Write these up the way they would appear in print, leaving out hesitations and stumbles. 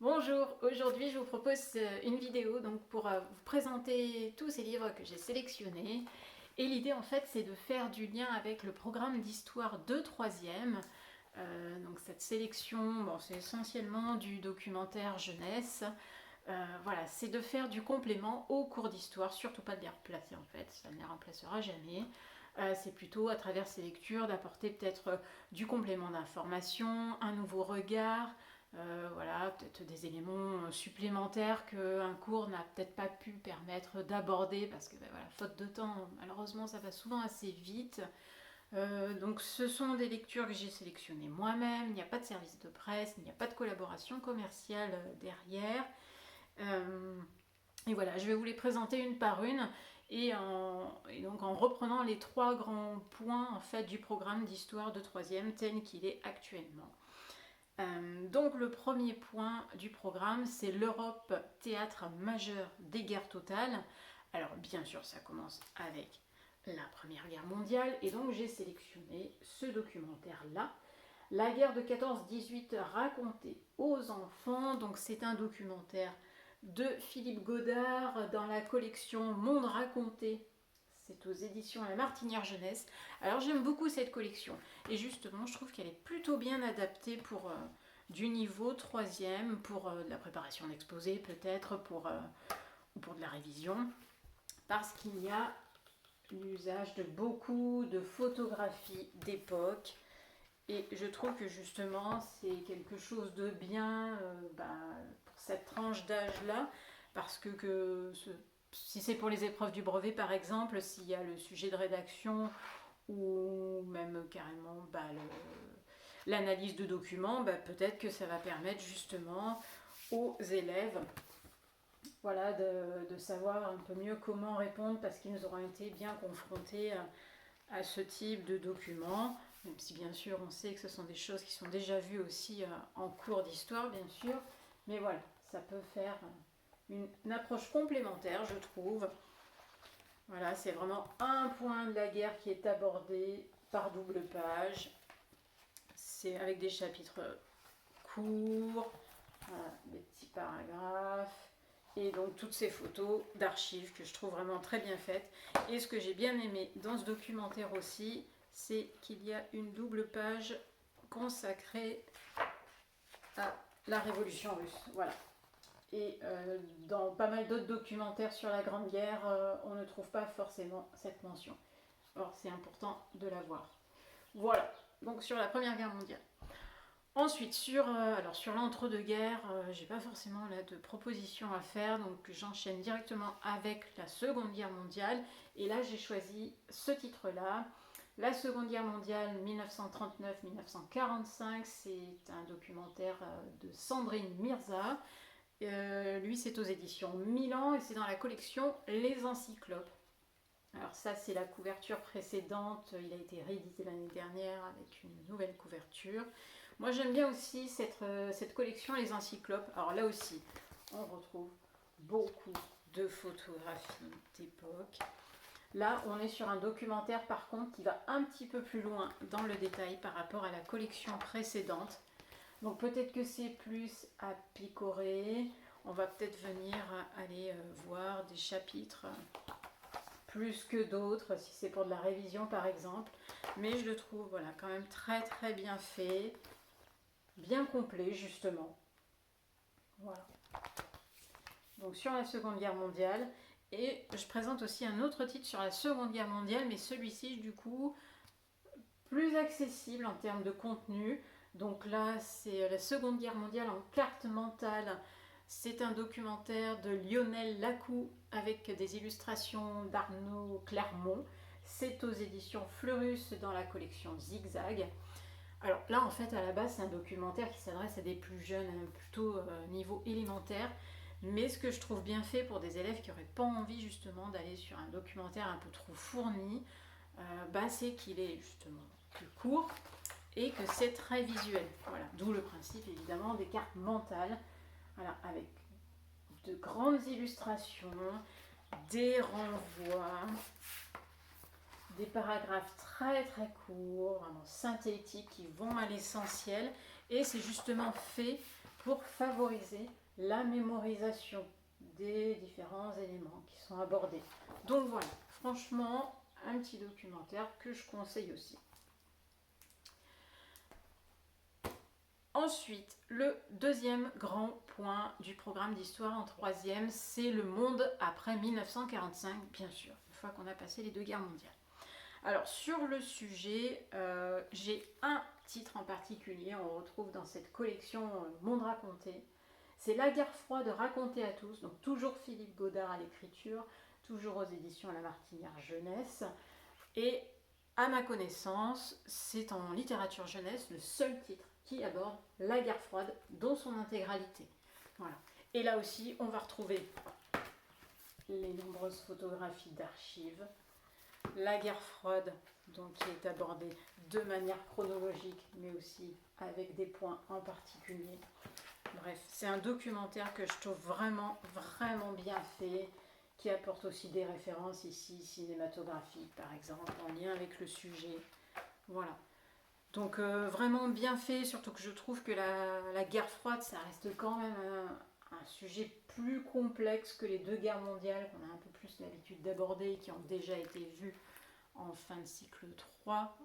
Bonjour, aujourd'hui je vous propose une vidéo pour vous présenter tous ces livres que j'ai sélectionnés. Et l'idée en fait c'est de faire du lien avec le programme d'histoire de 3e. Donc cette sélection, bon, c'est essentiellement du documentaire jeunesse. Voilà, c'est de faire du complément au cours d'histoire, surtout pas de les remplacer en fait, ça ne les remplacera jamais. C'est plutôt à travers ces lectures d'apporter peut-être du complément d'information, un nouveau regard, voilà, peut-être des éléments supplémentaires qu'un cours n'a peut-être pas pu permettre d'aborder parce que ben voilà, faute de temps, malheureusement ça va souvent assez vite. Donc ce sont des lectures que j'ai sélectionnées moi-même, il n'y a pas de service de presse, il n'y a pas de collaboration commerciale derrière. Euh, et voilà, je vais vous les présenter une par une et donc en reprenant les trois grands points en fait du programme d'histoire de 3e tel qu'il est actuellement. Donc le premier point du programme, c'est l'Europe, théâtre majeur des guerres totales. Alors bien sûr, ça commence avec la Première Guerre mondiale et donc j'ai sélectionné ce documentaire-là. La guerre de 14-18 racontée aux enfants, donc c'est un documentaire de Philippe Godard dans la collection Monde raconté. C'est aux éditions La Martinière Jeunesse. Alors j'aime beaucoup cette collection et justement je trouve qu'elle est plutôt bien adaptée pour du niveau 3e, pour de la préparation d'exposés peut-être, ou pour de la révision, parce qu'il y a l'usage de beaucoup de photographies d'époque. Et je trouve que justement c'est quelque chose de bien pour cette tranche d'âge-là, parce si c'est pour les épreuves du brevet par exemple, s'il y a le sujet de rédaction ou même carrément l'analyse de documents, peut-être que ça va permettre justement aux élèves voilà, de savoir un peu mieux comment répondre parce qu'ils auront été bien confrontés à ce type de documents, même si bien sûr on sait que ce sont des choses qui sont déjà vues aussi en cours d'histoire, bien sûr, mais voilà, ça peut faire une approche complémentaire, je trouve. Voilà, c'est vraiment un point de la guerre qui est abordé par double page. C'est avec des chapitres courts, voilà, des petits paragraphes, et donc toutes ces photos d'archives que je trouve vraiment très bien faites. Et ce que j'ai bien aimé dans ce documentaire aussi, c'est qu'il y a une double page consacrée à la Révolution russe. Voilà. Et dans pas mal d'autres documentaires sur la Grande Guerre, on ne trouve pas forcément cette mention. Or, c'est important de la voir. Voilà, donc sur la Première Guerre mondiale. Ensuite, sur l'entre-deux-guerres, j'ai pas forcément là, de propositions à faire, donc j'enchaîne directement avec la Seconde Guerre mondiale. Et là, j'ai choisi ce titre-là. La Seconde Guerre mondiale 1939-1945, c'est un documentaire de Sandrine Mirza. Lui, c'est aux éditions Milan et c'est dans la collection Les Encyclopes. Alors ça, c'est la couverture précédente. Il a été réédité l'année dernière avec une nouvelle couverture. Moi, j'aime bien aussi cette collection Les Encyclopes. Alors là aussi, on retrouve beaucoup de photographies d'époque. Là, on est sur un documentaire, par contre, qui va un petit peu plus loin dans le détail par rapport à la collection précédente. Donc peut-être que c'est plus à picorer. On va peut-être venir aller voir des chapitres plus que d'autres, si c'est pour de la révision par exemple. Mais je le trouve voilà, quand même très très bien fait, bien complet justement. Voilà. Donc sur la Seconde Guerre mondiale. Et je présente aussi un autre titre sur la Seconde Guerre mondiale, mais celui-ci du coup plus accessible en termes de contenu. Donc là, c'est la Seconde Guerre mondiale en carte mentale. C'est un documentaire de Lionel Lacou avec des illustrations d'Arnaud Clermont. C'est aux éditions Fleurus dans la collection Zigzag. Alors là, en fait, à la base, c'est un documentaire qui s'adresse à des plus jeunes, plutôt niveau élémentaire. Mais ce que je trouve bien fait pour des élèves qui n'auraient pas envie justement d'aller sur un documentaire un peu trop fourni, c'est qu'il est justement plus court et que c'est très visuel. Voilà, d'où le principe évidemment des cartes mentales, voilà, avec de grandes illustrations, des renvois, des paragraphes très très courts, vraiment synthétiques, qui vont à l'essentiel. Et c'est justement fait pour favoriser la mémorisation des différents éléments qui sont abordés. Donc voilà, franchement, un petit documentaire que je conseille aussi. Ensuite, le deuxième grand point du programme d'histoire en troisième, c'est le monde après 1945, bien sûr, une fois qu'on a passé les deux guerres mondiales. Alors sur le sujet, j'ai un titre en particulier, on le retrouve dans cette collection Monde raconté. C'est La guerre froide racontée à tous, donc toujours Philippe Godard à l'écriture, toujours aux éditions La Martinière Jeunesse. Et à ma connaissance, c'est en littérature jeunesse le seul titre qui aborde la guerre froide dans son intégralité. Voilà. Et là aussi, on va retrouver les nombreuses photographies d'archives, la guerre froide, donc qui est abordée de manière chronologique, mais aussi avec des points en particulier. Bref, c'est un documentaire que je trouve vraiment, vraiment bien fait, qui apporte aussi des références ici, cinématographiques par exemple, en lien avec le sujet. Voilà. Donc vraiment bien fait, surtout que je trouve que la guerre froide, ça reste quand même un sujet plus complexe que les deux guerres mondiales, qu'on a un peu plus l'habitude d'aborder et qui ont déjà été vues en fin de cycle 3.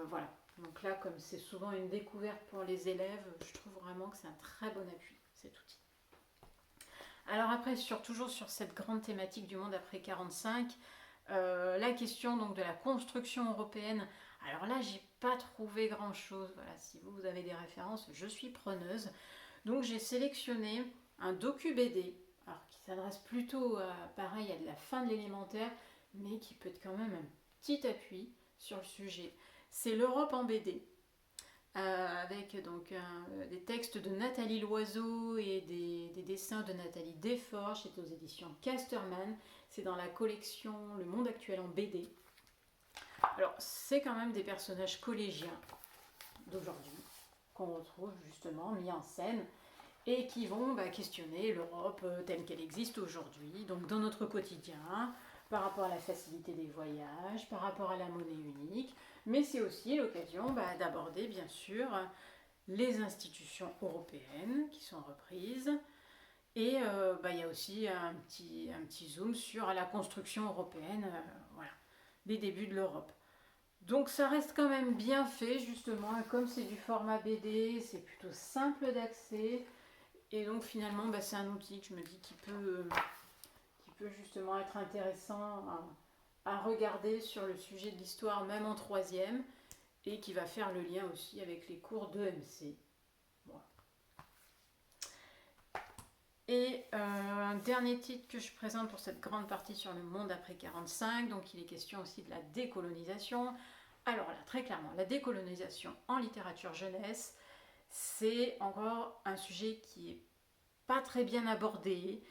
Voilà. Donc là, comme c'est souvent une découverte pour les élèves, je trouve vraiment que c'est un très bon appui, cet outil. Alors après, toujours sur cette grande thématique du monde après 45, la question donc de la construction européenne. Alors là, j'ai pas trouvé grand chose. Voilà, si vous avez des références, je suis preneuse. Donc j'ai sélectionné un docu-BD, alors qui s'adresse plutôt pareil à de la fin de l'élémentaire, mais qui peut être quand même un petit appui sur le sujet. C'est l'Europe en BD. Avec donc des textes de Nathalie Loiseau et des dessins de Nathalie Desforges. C'est aux éditions Casterman. C'est dans la collection Le Monde Actuel en BD. Alors, c'est quand même des personnages collégiens d'aujourd'hui qu'on retrouve justement mis en scène et qui vont questionner l'Europe telle qu'elle existe aujourd'hui, donc dans notre quotidien, par rapport à la facilité des voyages, par rapport à la monnaie unique, mais c'est aussi l'occasion d'aborder bien sûr les institutions européennes qui sont reprises. Et il y a aussi un petit zoom sur la construction européenne, voilà, des débuts de l'Europe. Donc ça reste quand même bien fait justement, et comme c'est du format BD, c'est plutôt simple d'accès, et donc finalement c'est un outil que je me dis qui peut justement être intéressant à regarder sur le sujet de l'histoire, même en troisième, et qui va faire le lien aussi avec les cours d'EMC. Voilà. Et un dernier titre que je présente pour cette grande partie sur le monde après 45, donc il est question aussi de la décolonisation. Alors là, très clairement, la décolonisation en littérature jeunesse, c'est encore un sujet qui n'est pas très bien abordé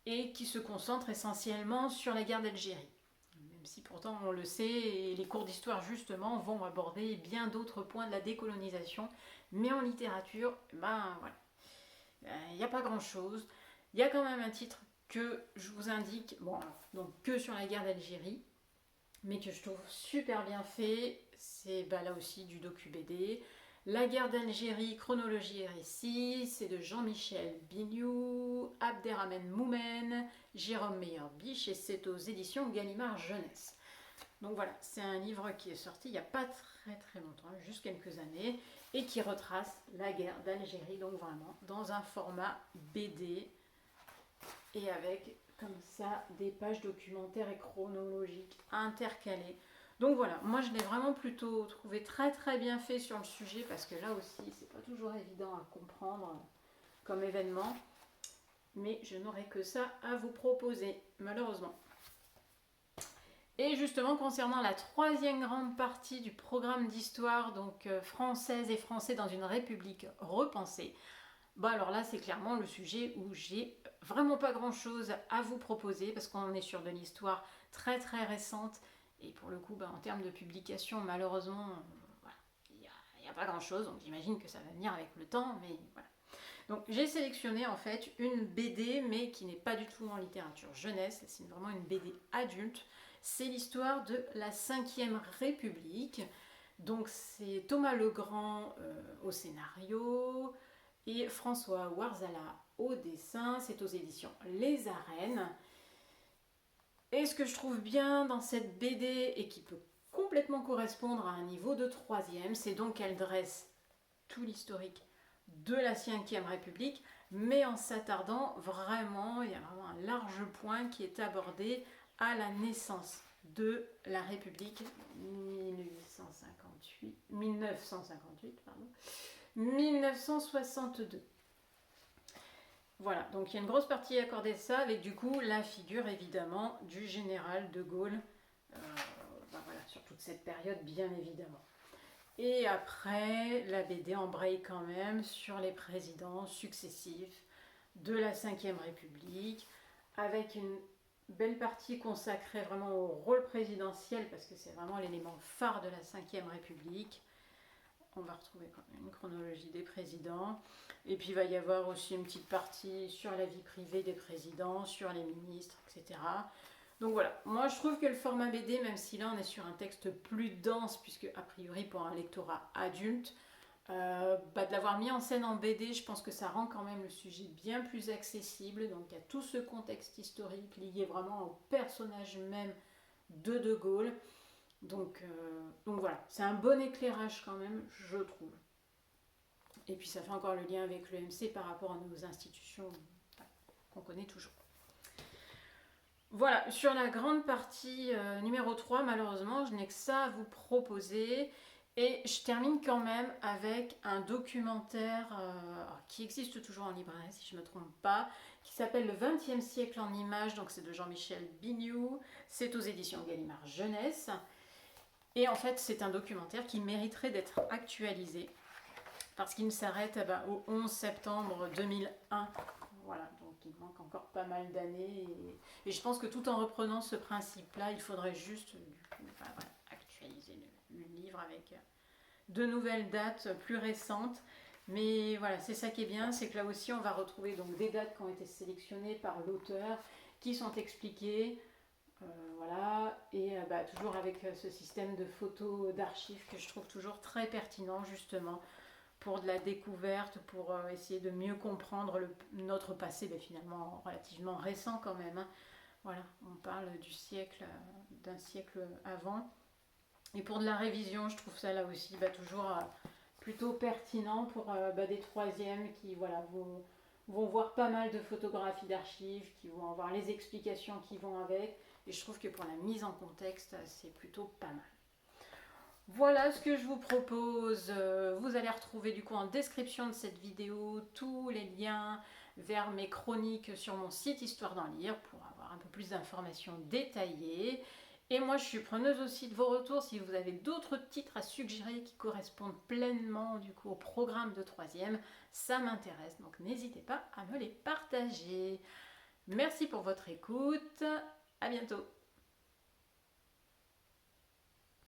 et qui se concentre essentiellement sur la guerre d'Algérie. Même si pourtant on le sait, et les cours d'histoire justement vont aborder bien d'autres points de la décolonisation, mais en littérature, voilà, il n'y a pas grand-chose. Il y a quand même un titre que je vous indique, donc que sur la guerre d'Algérie, mais que je trouve super bien fait. C'est là aussi du docu-BD. La guerre d'Algérie, chronologie et récit, c'est de Jean-Michel Bignou, Abderrahmane Moumen, Jérôme Meyer-Biche, et c'est aux éditions Gallimard Jeunesse. Donc voilà, c'est un livre qui est sorti il n'y a pas très très longtemps, juste quelques années, et qui retrace la guerre d'Algérie, donc vraiment dans un format BD, et avec comme ça des pages documentaires et chronologiques intercalées. Donc voilà, moi je l'ai vraiment plutôt trouvé très très bien fait sur le sujet, parce que là aussi c'est pas toujours évident à comprendre comme événement, mais je n'aurai que ça à vous proposer malheureusement. Et justement concernant la troisième grande partie du programme d'histoire, donc française et français dans une république repensée, alors là c'est clairement le sujet où j'ai vraiment pas grand chose à vous proposer, parce qu'on est sur de l'histoire très très récente, et pour le coup en termes de publication malheureusement il n'y a pas grand chose, donc j'imagine que ça va venir avec le temps, mais voilà. Donc j'ai sélectionné en fait une BD, mais qui n'est pas du tout en littérature jeunesse, c'est vraiment une BD adulte. C'est l'histoire de la 5e République. Donc c'est Thomas Legrand au scénario, et François Warzala au dessin. C'est aux éditions Les Arènes. Et ce que je trouve bien dans cette BD et qui peut complètement correspondre à un niveau de 3e, c'est donc qu'elle dresse tout l'historique de la 5e République, mais en s'attardant vraiment, il y a vraiment un large point qui est abordé à la naissance de la République 1962. Voilà, donc il y a une grosse partie accordée à ça, avec du coup la figure évidemment du général de Gaulle, voilà, sur toute cette période bien évidemment. Et après, la BD embraye quand même sur les présidents successifs de la 5e République, avec une belle partie consacrée vraiment au rôle présidentiel, parce que c'est vraiment l'élément phare de la 5e République. On va retrouver quand même une chronologie des présidents. Et puis il va y avoir aussi une petite partie sur la vie privée des présidents, sur les ministres, etc. Donc voilà, moi je trouve que le format BD, même si là on est sur un texte plus dense, puisque a priori pour un lectorat adulte, de l'avoir mis en scène en BD, je pense que ça rend quand même le sujet bien plus accessible. Donc il y a tout ce contexte historique lié vraiment au personnage même de Gaulle. Donc voilà, c'est un bon éclairage quand même, je trouve. Et puis ça fait encore le lien avec l'EMC par rapport à nos institutions qu'on connaît toujours. Voilà, sur la grande partie numéro 3, malheureusement, je n'ai que ça à vous proposer. Et je termine quand même avec un documentaire qui existe toujours en librairie, si je ne me trompe pas, qui s'appelle Le XXe siècle en images. Donc c'est de Jean-Michel Bignoux, c'est aux éditions Gallimard Jeunesse. Et en fait, c'est un documentaire qui mériterait d'être actualisé parce qu'il s'arrête au 11 septembre 2001. Voilà, donc il manque encore pas mal d'années. Et je pense que tout en reprenant ce principe-là, il faudrait juste actualiser le livre avec de nouvelles dates plus récentes. Mais voilà, c'est ça qui est bien, c'est que là aussi on va retrouver donc des dates qui ont été sélectionnées par l'auteur, qui sont expliquées. Voilà, et toujours avec ce système de photos d'archives que je trouve toujours très pertinent justement pour de la découverte, pour essayer de mieux comprendre notre passé, finalement relativement récent quand même. Hein. Voilà, on parle du siècle, d'un siècle avant. Et pour de la révision, je trouve ça là aussi toujours plutôt pertinent pour des troisièmes qui vont voir pas mal de photographies d'archives, qui vont avoir les explications qui vont avec. Et je trouve que pour la mise en contexte, c'est plutôt pas mal. Voilà ce que je vous propose. Vous allez retrouver du coup en description de cette vidéo tous les liens vers mes chroniques sur mon site Histoire d'en lire pour avoir un peu plus d'informations détaillées. Et moi je suis preneuse aussi de vos retours si vous avez d'autres titres à suggérer qui correspondent pleinement du coup au programme de 3e. Ça m'intéresse, donc n'hésitez pas à me les partager. Merci pour votre écoute. À bientôt.